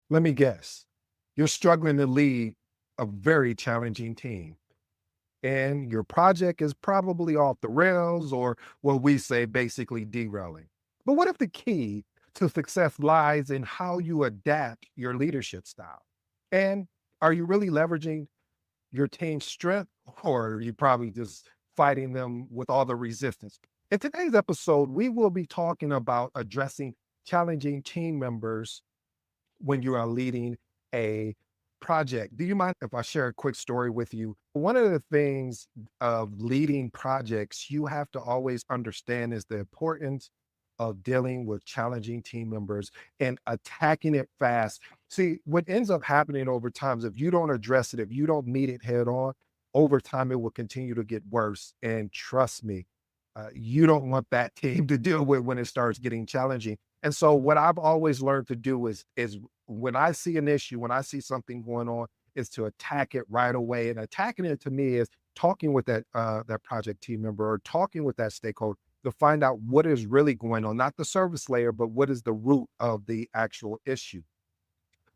Let me guess. You're struggling to lead a very challenging team, and your project is probably off the rails, or what we say basically derailing. But what if the key to success lies in how you adapt your leadership style? And are you really leveraging your team's strength, or are you probably just fighting them with all the resistance? In today's episode, we will be talking about addressing challenging team members when you are leading a project. Do you mind if I share a quick story with you? One of the things of leading projects you have to always understand is the importance of dealing with challenging team members and attacking it fast. See, what ends up happening over time is if you don't address it, if you don't meet it head on, over time it will continue to get worse. And trust me, you don't want that team to deal with when it starts getting challenging. And so what I've always learned to do is when I see an issue, when I see something going on, is to attack it right away. And attacking it to me is talking with that project team member or talking with that stakeholder to find out what is really going on, not the service layer, but what is the root of the actual issue.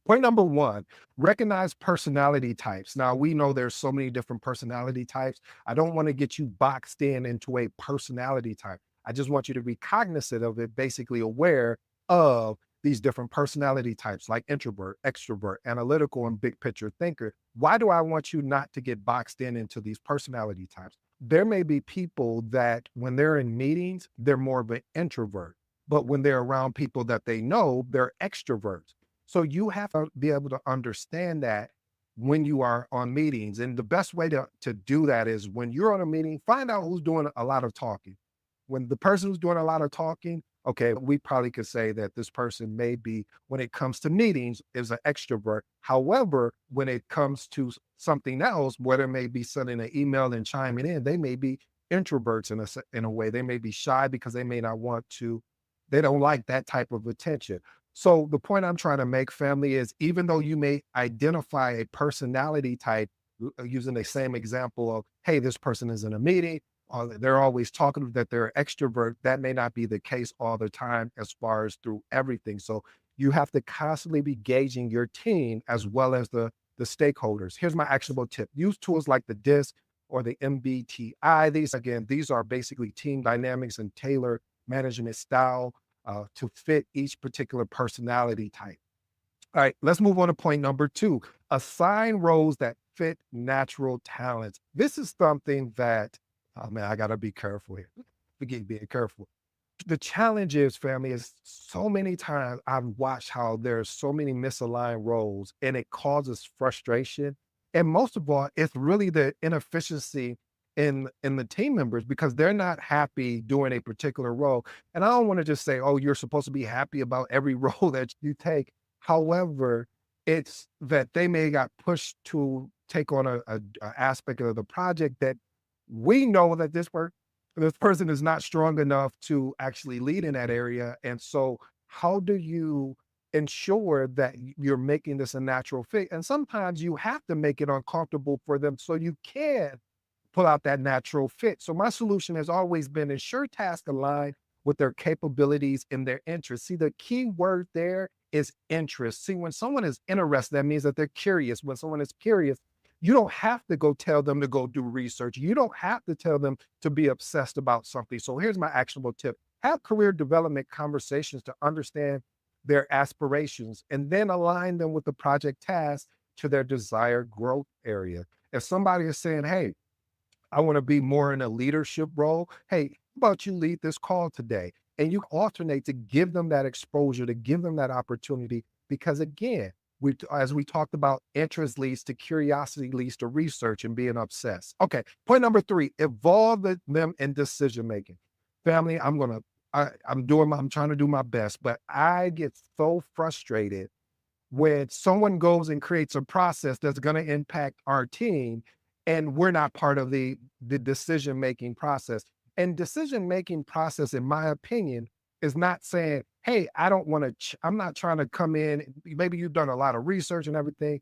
Point number one, recognize personality types. Now, we know there's so many different personality types. I don't want to get you boxed in into a personality type. I just want you to be cognizant of it, basically aware of these different personality types like introvert, extrovert, analytical, and big picture thinker. Why do I want you not to get boxed in into these personality types? There may be people that when they're in meetings, they're more of an introvert, but when they're around people that they know, they're extroverts. So you have to be able to understand that when you are on meetings. And the best way to do that is when you're on a meeting, find out who's doing a lot of talking. When the person who's doing a lot of talking, okay, we probably could say that this person may be, when it comes to meetings, is an extrovert. However, when it comes to something else, where they may be sending an email and chiming in, they may be introverts in a way. They may be shy because they may not want to, they don't like that type of attention. So the point I'm trying to make, family, is even though you may identify a personality type using the same example of, hey, this person is in a meeting, they're always talking that they're extrovert. That may not be the case all the time as far as through everything. So you have to constantly be gauging your team as well as the stakeholders. Here's my actionable tip. Use tools like the DISC or the MBTI. These are basically team dynamics and tailor management style to fit each particular personality type. All right, let's move on to point number two. Assign roles that fit natural talents. This is something that, oh man, I got to be careful here. Forget being careful. The challenge is, family, is so many times I've watched how there's so many misaligned roles and it causes frustration. And most of all, it's really the inefficiency in the team members because they're not happy doing a particular role. And I don't want to just say, oh, you're supposed to be happy about every role that you take. However, it's that they may got pushed to take on a aspect of the project that we know that this person is not strong enough to actually lead in that area. And so how do you ensure that you're making this a natural fit? And sometimes you have to make it uncomfortable for them so you can pull out that natural fit. So my solution has always been ensure tasks align with their capabilities and their interests. See, the key word there is interest. See, when someone is interested, that means that they're curious. When someone is curious, you don't have to go tell them to go do research. You don't have to tell them to be obsessed about something. So here's my actionable tip. Have career development conversations to understand their aspirations and then align them with the project task to their desired growth area. If somebody is saying, hey, I want to be more in a leadership role. Hey, how about you lead this call today? And you alternate to give them that exposure, to give them that opportunity. Because again, as we talked about, interest leads to curiosity, leads to research and being obsessed. Okay, point number three, involve them in decision making. Family, I'm trying to do my best, but I get so frustrated when someone goes and creates a process that's going to impact our team and we're not part of the decision making process. And decision making process, in my opinion, is not saying, hey, I don't want to I'm not trying to come in, maybe you've done a lot of research and everything,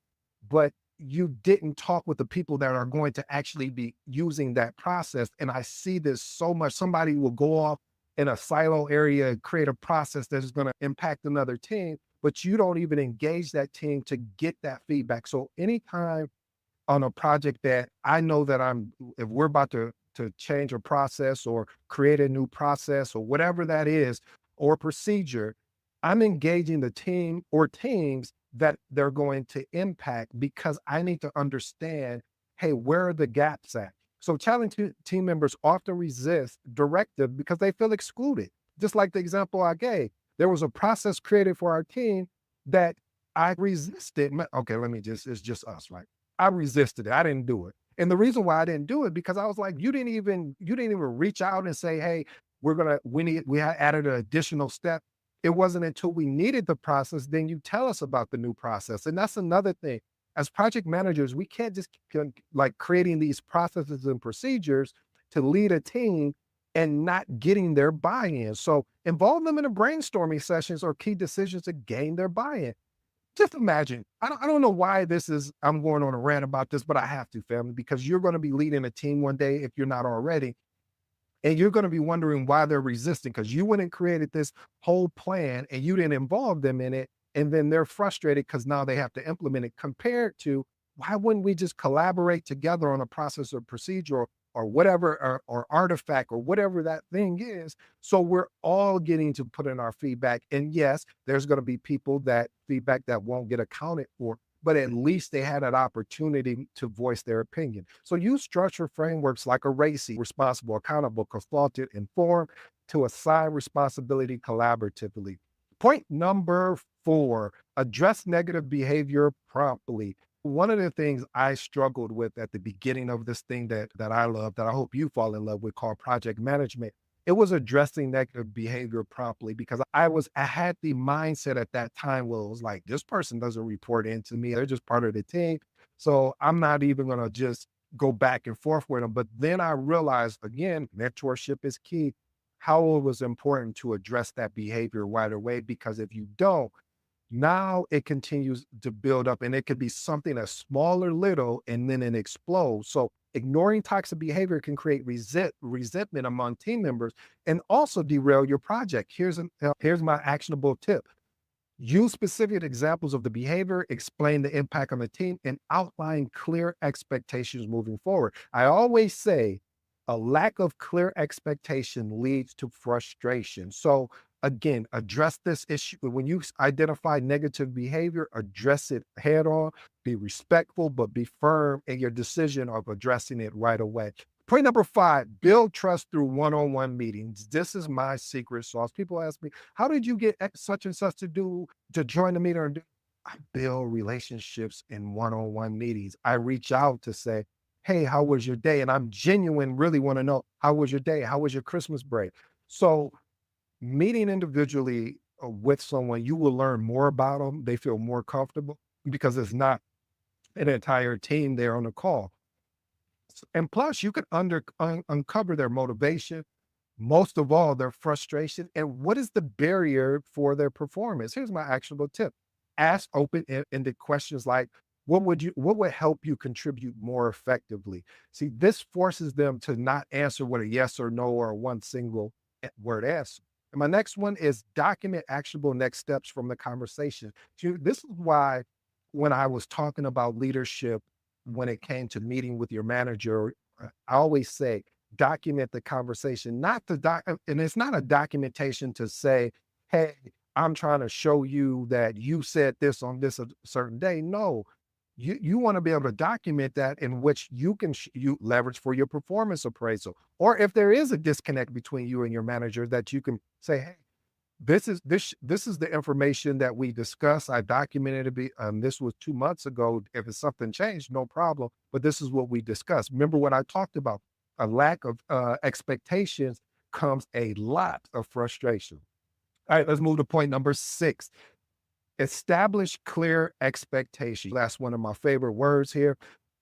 but you didn't talk with the people that are going to actually be using that process. And I see this so much. Somebody will go off in a silo area and create a process that is going to impact another team, but you don't even engage that team to get that feedback. So anytime on a project that I know that if we're about to change a process or create a new process or whatever that is, or procedure, I'm engaging the team or teams that they're going to impact because I need to understand, hey, where are the gaps at? So talented team members often resist directive because they feel excluded. Just like the example I gave, there was a process created for our team that I resisted. Okay, it's just us, right? I resisted it. I didn't do it. And the reason why I didn't do it because I was like, you didn't even reach out and say, hey, we had added an additional step. It wasn't until we needed the process, then you tell us about the new process. And that's another thing. As project managers, we can't just like creating these processes and procedures to lead a team and not getting their buy-in. So involve them in the brainstorming sessions or key decisions to gain their buy-in. Just imagine. I don't know why I'm going on a rant about this, but I have to, family, because you're going to be leading a team one day if you're not already. And you're going to be wondering why they're resisting because you went and created this whole plan and you didn't involve them in it. And then they're frustrated because now they have to implement it compared to why wouldn't we just collaborate together on a process or procedure or whatever, or artifact or whatever that thing is. So we're all getting to put in our feedback. And yes, there's going to be people that feedback that won't get accounted for, but at least they had an opportunity to voice their opinion. So use structure frameworks like a RACI, responsible, accountable, consulted, informed, to assign responsibility collaboratively. Point number 4, address negative behavior promptly. One of the things I struggled with at the beginning of this thing that I love, that I hope you fall in love with, called project management, it was addressing negative behavior promptly because I had the mindset at that time where it was like, this person doesn't report into me. They're just part of the team. So I'm not even going to just go back and forth with them. But then I realized again, mentorship is key. How it was important to address that behavior right away, because if you don't, now it continues to build up and it could be something as small or little and then it explodes. So ignoring toxic behavior can create resentment among team members and also derail your project. Here's my actionable tip. Use specific examples of the behavior, explain the impact on the team, and outline clear expectations moving forward. I always say a lack of clear expectation leads to frustration. So, again, address this issue. When you identify negative behavior, address it head on, be respectful, but be firm in your decision of addressing it right away. Point number 5, build trust through one-on-one meetings. This is my secret sauce. People ask me, how did you get such and such to join the meeting? I build relationships in one-on-one meetings. I reach out to say, hey, how was your day? And I'm genuine, really want to know, how was your day? How was your Christmas break? So meeting individually with someone, you will learn more about them. They feel more comfortable because it's not an entire team there on the call. And plus, you can uncover their motivation, most of all, their frustration, and what is the barrier for their performance. Here's my actionable tip. Ask open-ended questions like, what would help you contribute more effectively? See, this forces them to not answer with a yes or no or one single word answer. And my next one is document actionable next steps from the conversation. This is why when I was talking about leadership, when it came to meeting with your manager, I always say, document the conversation, not the and it's not a documentation to say, hey, I'm trying to show you that you said this on this a certain day. No, you want to be able to document that in which you can you leverage for your performance appraisal, or if there is a disconnect between you and your manager, that you can say, hey, this is the information that we discussed. I documented it. This was 2 months ago. If it's something changed, no problem. But this is what we discussed. Remember what I talked about? A lack of expectations comes a lot of frustration. All right, let's move to point number 6. Establish clear expectations. That's one of my favorite words here.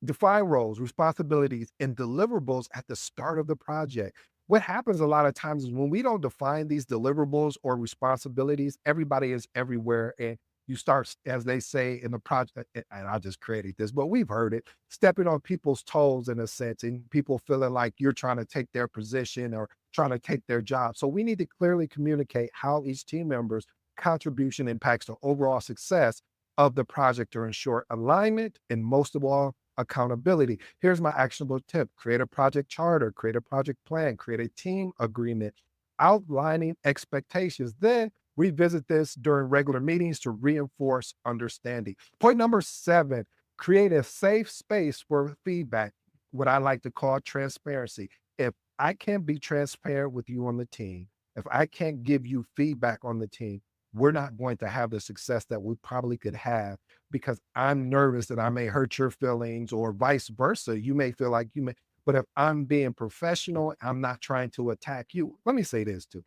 Define roles, responsibilities, and deliverables at the start of the project. What happens a lot of times is when we don't define these deliverables or responsibilities, everybody is everywhere. And you start, as they say in the project, and I just created this, but we've heard it, stepping on people's toes in a sense, and people feeling like you're trying to take their position or trying to take their job. So we need to clearly communicate how each team members contribution impacts the overall success of the project to ensure alignment and, most of all, accountability. Here's my actionable tip: create a project charter, create a project plan, create a team agreement outlining expectations. Then revisit this during regular meetings to reinforce understanding. Point number 7, create a safe space for feedback, what I like to call transparency. If I can't be transparent with you on the team, if I can't give you feedback on the team, we're not going to have the success that we probably could have, because I'm nervous that I may hurt your feelings, or vice versa. You may feel like you may, but if I'm being professional, I'm not trying to attack you. Let me say this too.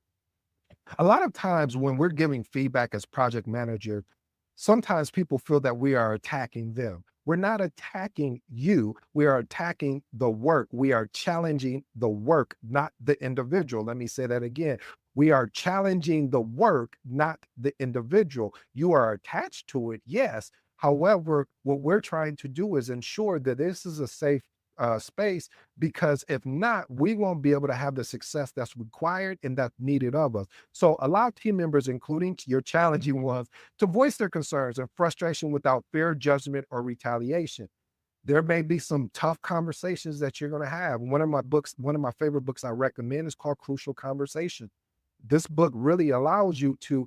A lot of times when we're giving feedback as project manager, sometimes people feel that we are attacking them. We're not attacking you. We are attacking the work. We are challenging the work, not the individual. Let me say that again. We are challenging the work, not the individual. You are attached to it, yes. However, what we're trying to do is ensure that this is a safe space, because if not, we won't be able to have the success that's required and that's needed of us. So allow team members, including your challenging ones, to voice their concerns and frustration without fear, judgment, or retaliation. There may be some tough conversations that you're going to have. One of my favorite books I recommend is called Crucial Conversation. This book really allows you to,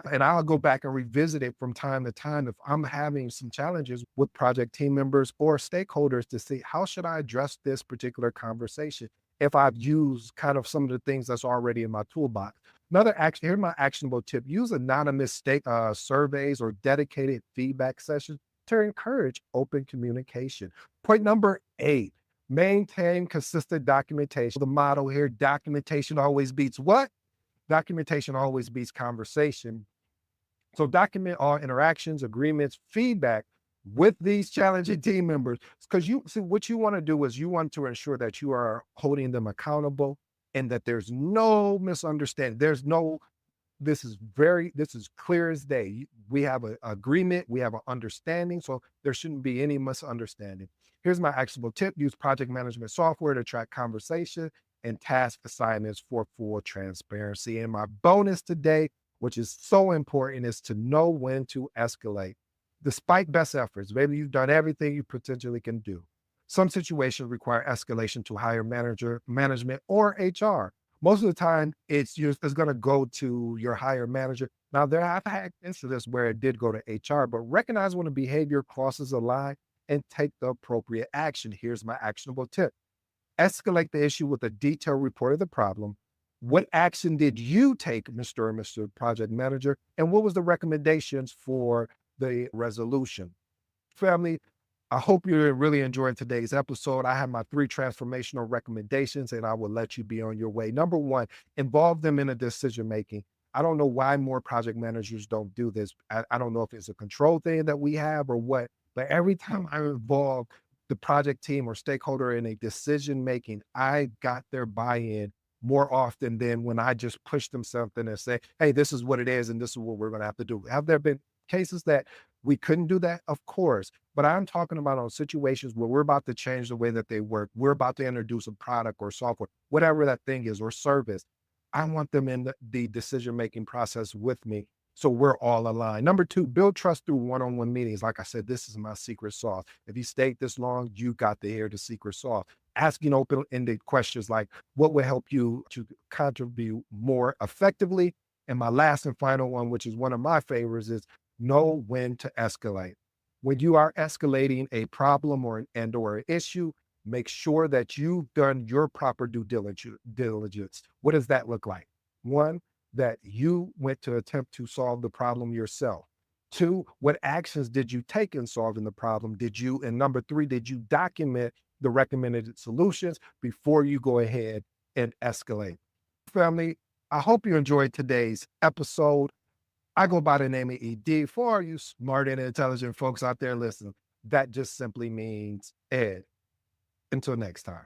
and I'll go back and revisit it from time to time if I'm having some challenges with project team members or stakeholders, to see how should I address this particular conversation if I've used kind of some of the things that's already in my toolbox. Another action, here's my actionable tip: use anonymous surveys or dedicated feedback sessions to encourage open communication. Point number 8, maintain consistent documentation. The motto here: documentation always beats what? Documentation always beats conversation. So document all interactions, agreements, feedback with these challenging team members. Because you see, what you want to do is you want to ensure that you are holding them accountable and that there's no misunderstanding. There's no, this is clear as day. We have an agreement, we have an understanding, so there shouldn't be any misunderstanding. Here's my actionable tip: use project management software to track conversation and task assignments for full transparency. And my bonus today, which is so important, is to know when to escalate. Despite best efforts, maybe you've done everything you potentially can do, some situations require escalation to higher management, or HR. Most of the time, it's going to go to your higher manager. Now, I've had incidents where it did go to HR, but recognize when a behavior crosses a line and take the appropriate action. Here's my actionable tip: escalate the issue with a detailed report of the problem. What action did you take, Mr. or Mr. Project Manager? And what was the recommendations for the resolution? Family, I hope you're really enjoying today's episode. I have my 3 transformational recommendations, and I will let you be on your way. Number 1, involve them in a decision making. I don't know why more project managers don't do this. I don't know if it's a control thing that we have or what, but every time I involve the project team or stakeholder in a decision making, I got their buy-in more often than when I just push them something and say, hey, this is what it is and this is what we're going to have to do. Have there been cases that we couldn't do that? Of course. But I'm talking about on situations where we're about to change the way that they work. We're about to introduce a product or software, whatever that thing is, or service. I want them in the decision-making process with me, so we're all aligned. Number 2, build trust through one-on-one meetings. Like I said, this is my secret sauce. If you stayed this long, you got to hear the secret sauce. Asking open-ended questions like, what will help you to contribute more effectively? And my last and final one, which is one of my favorites, is know when to escalate. When you are escalating a problem or an issue, make sure that you've done your proper due diligence. What does that look like? 1, that you went to attempt to solve the problem yourself. 2, what actions did you take in solving the problem? And number 3, did you document the recommended solutions before you go ahead and escalate? Family, I hope you enjoyed today's episode. I go by the name of ED. For all you smart and intelligent folks out there listening, that just simply means Ed. Until next time.